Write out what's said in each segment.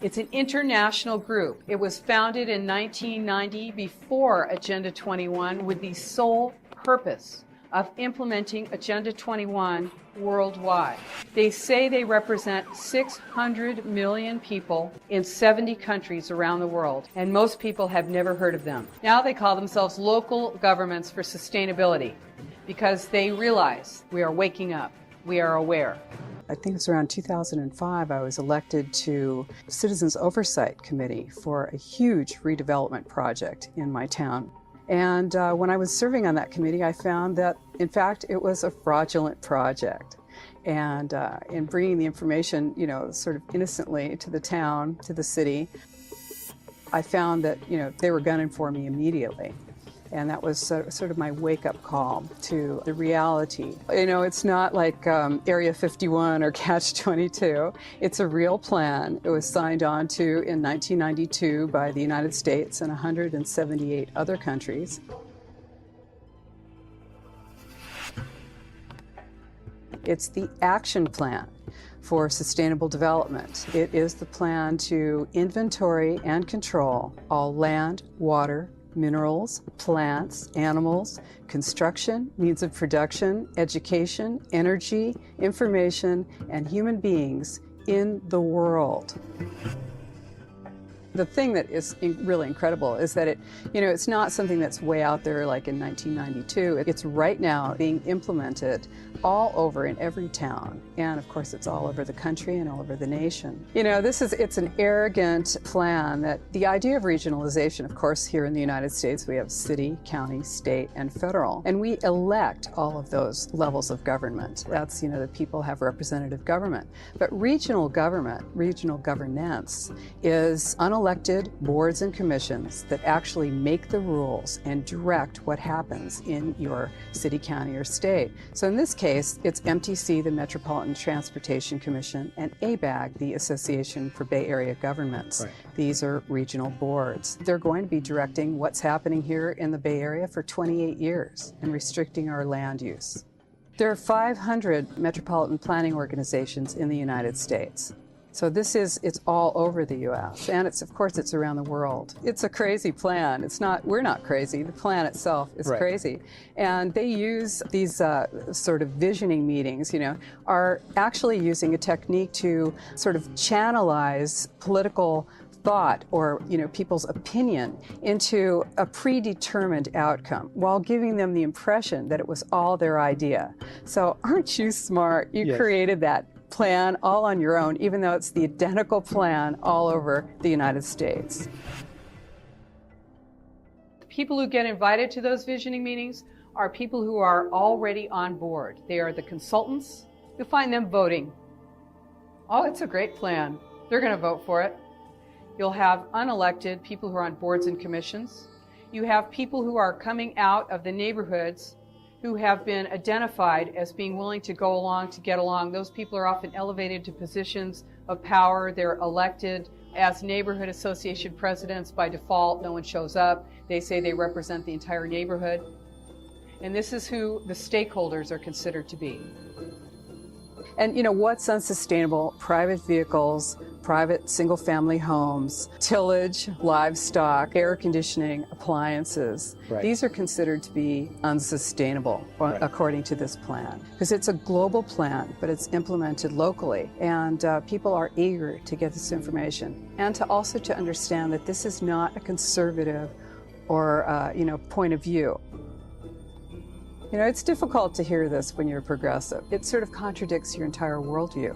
It's an international group. It was founded in 1990 before Agenda 21 with the sole purpose of implementing Agenda 21 worldwide. They say they represent 600 million people in 70 countries around the world, and most people have never heard of them. Now they call themselves Local Governments for Sustainability because they realize we are waking up, we are aware. I think it was around 2005 I was elected to Citizens Oversight Committee for a huge redevelopment project in my town. And when I was serving on that committee, I found that, in fact, it was a fraudulent project. And in bringing the information, sort of innocently to the town, to the city, I found that, they were gunning for me immediately. And that was sort of my wake-up call to the reality. It's not like Area 51 or Catch-22. It's a real plan. It was signed on to in 1992 by the United States and 178 other countries. It's the action plan for sustainable development. It is the plan to inventory and control all land, water, minerals, plants, animals, construction, means of production, education, energy, information, and human beings in the world. The thing that is really incredible is that it's not something that's way out there like in 1992. It's right now being implemented all over in every town. And of course, it's all over the country and all over the nation. It's an arrogant plan that the idea of regionalization, of course, here in the United States, we have city, county, state, and federal. And we elect all of those levels of government. That's, the people have representative government. But regional government, regional governance is unelected boards and commissions that actually make the rules and direct what happens in your city, county, or state. So in this case, it's MTC, the Metropolitan Transportation Commission, and ABAG, the Association for Bay Area Governments. Right. These are regional boards. They're going to be directing what's happening here in the Bay Area for 28 years and restricting our land use. There are 500 metropolitan planning organizations in the United States. So it's all over the U.S. and of course it's around the world. It's a crazy plan. We're not crazy. The plan itself is crazy. And they use these sort of visioning meetings, are actually using a technique to sort of channelize political thought or people's opinion into a predetermined outcome while giving them the impression that it was all their idea. So aren't you smart? You created that plan all on your own, even though it's the identical plan all over the United States. People who get invited to those visioning meetings are people who are already on board. They are the consultants. You'll find them voting. Oh, it's a great plan. They're going to vote for it. You'll have unelected people who are on boards and commissions. You have people who are coming out of the neighborhoods who have been identified as being willing to go along, to get along. Those people are often elevated to positions of power. They're elected as neighborhood association presidents by default. No one shows up. They say they represent the entire neighborhood. And this is who the stakeholders are considered to be. And what's unsustainable? Private vehicles, private single-family homes, tillage, livestock, air conditioning, appliances. Right. These are considered to be unsustainable, according to this plan. Because it's a global plan, but it's implemented locally. And people are eager to get this information. And to understand that this is not a conservative or, point of view. It's difficult to hear this when you're progressive. It sort of contradicts your entire worldview,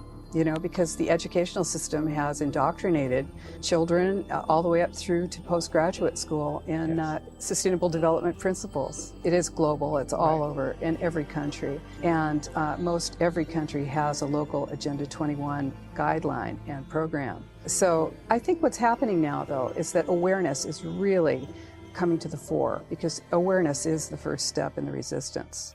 because the educational system has indoctrinated children all the way up through to postgraduate school in sustainable development principles. It is global, it's all over in every country. And most every country has a local Agenda 21 guideline and program. So I think what's happening now, though, is that awareness is really coming to the fore, because awareness is the first step in the resistance.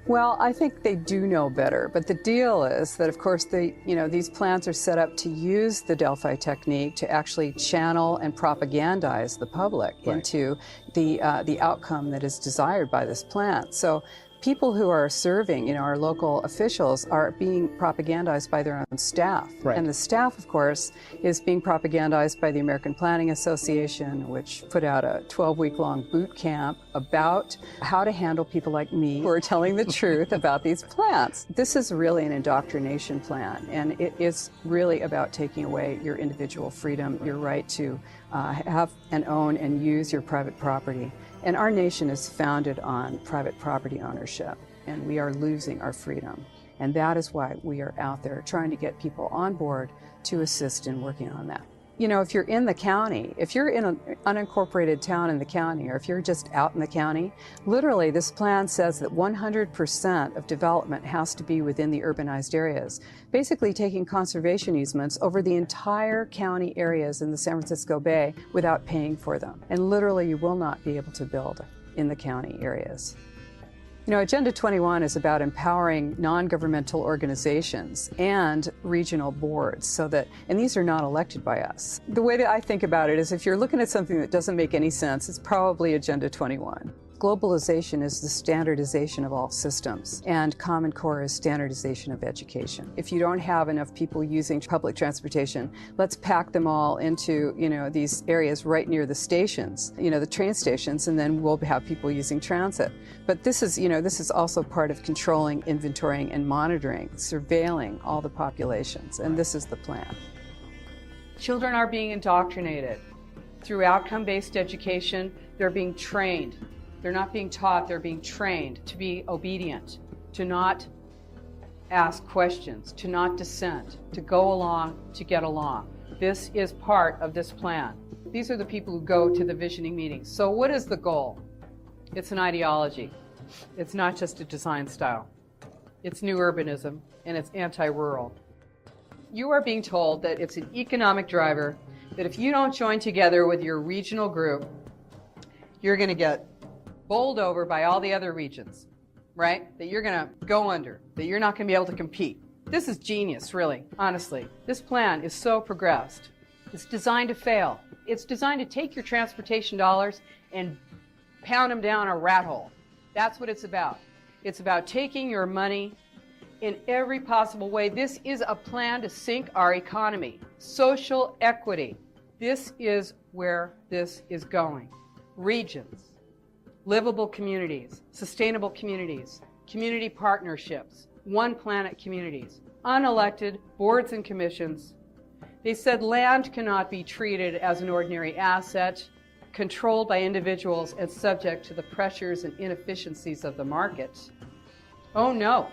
Well, I think they do know better, but the deal is that, of course, these plans are set up to use the Delphi technique to actually channel and propagandize the public into the outcome that is desired by this plan. So People who are serving, our local officials are being propagandized by their own staff. Right. And the staff, of course, is being propagandized by the American Planning Association, which put out a 12-week-long boot camp about how to handle people like me who are telling the truth about these plants. This is really an indoctrination plan, and it is really about taking away your individual freedom, your right to have and own and use your private property. And our nation is founded on private property ownership, and we are losing our freedom. And that is why we are out there trying to get people on board to assist in working on that. If you're in the county, if you're in an unincorporated town in the county, or if you're just out in the county, literally this plan says that 100% of development has to be within the urbanized areas, basically taking conservation easements over the entire county areas in the San Francisco Bay without paying for them. And literally you will not be able to build in the county areas. Agenda 21 is about empowering non-governmental organizations and regional boards and these are not elected by us. The way that I think about it is if you're looking at something that doesn't make any sense, it's probably Agenda 21. Globalization is the standardization of all systems, and Common Core is standardization of education. If you don't have enough people using public transportation, let's pack them all into, these areas right near the stations, the train stations, and then we'll have people using transit. But this is also part of controlling, inventorying, and monitoring, surveilling all the populations, and this is the plan. Children are being indoctrinated. Through outcome-based education, they're being trained. They're not being taught, they're being trained to be obedient, to not ask questions, to not dissent, to go along, to get along. This is part of this plan. These are the people who go to the visioning meetings. So what is the goal? It's an ideology. It's not just a design style. It's new urbanism, and it's anti-rural. You are being told that it's an economic driver, that if you don't join together with your regional group, you're going to get bowled over by all the other regions, right? That you're going to go under, that you're not going to be able to compete. This is genius, really, honestly. This plan is so progressed. It's designed to fail. It's designed to take your transportation dollars and pound them down a rat hole. That's what it's about. It's about taking your money in every possible way. This is a plan to sink our economy. Social equity. This is where this is going. Regions. Livable communities, sustainable communities, community partnerships, one planet communities, unelected boards and commissions. They said land cannot be treated as an ordinary asset, controlled by individuals and subject to the pressures and inefficiencies of the market. Oh no,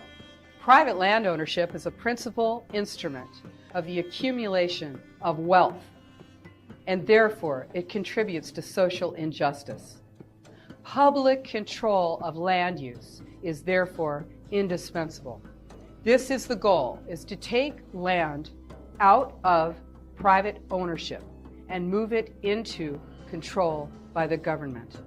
private land ownership is a principal instrument of the accumulation of wealth, and therefore it contributes to social injustice. Public control of land use is therefore indispensable. This is the goal, is to take land out of private ownership and move it into control by the government.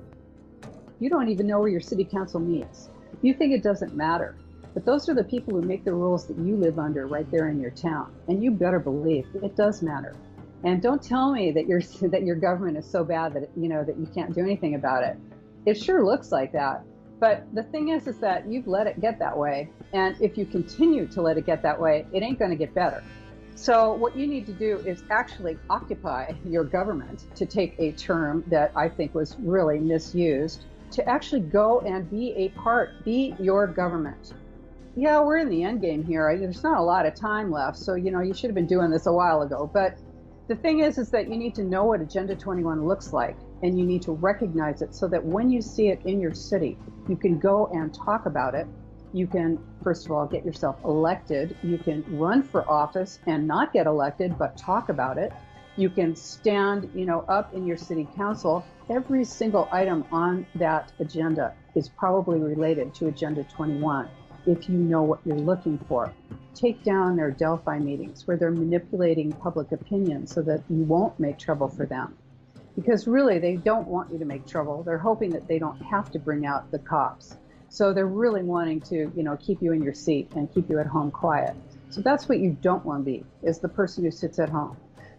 You don't even know where your city council meets. You think it doesn't matter. But those are the people who make the rules that you live under right there in your town. And you better believe it does matter. And don't tell me that your government is so bad that that you can't do anything about it. It sure looks like that. But the thing is that you've let it get that way. And if you continue to let it get that way, it ain't going to get better. So what you need to do is actually occupy your government, to take a term that I think was really misused, to actually go and be your government. Yeah, we're in the end game here. There's not a lot of time left. So, you should have been doing this a while ago. But the thing is that you need to know what Agenda 21 looks like. And you need to recognize it so that when you see it in your city, you can go and talk about it. You can, first of all, get yourself elected. You can run for office and not get elected, but talk about it. You can stand, up in your city council. Every single item on that agenda is probably related to Agenda 21, if you know what you're looking for. Take down their Delphi meetings where they're manipulating public opinion so that you won't make trouble for them. Because really, they don't want you to make trouble. They're hoping that they don't have to bring out the cops. So they're really wanting to, keep you in your seat and keep you at home quiet. So that's what you don't want to be, is the person who sits at home.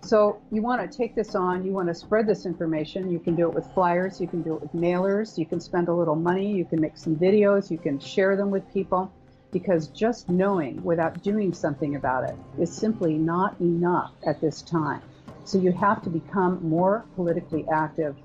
So you want to take this on, you want to spread this information. You can do it with flyers, you can do it with mailers, you can spend a little money, you can make some videos, you can share them with people, because just knowing without doing something about it is simply not enough at this time. So you have to become more politically active.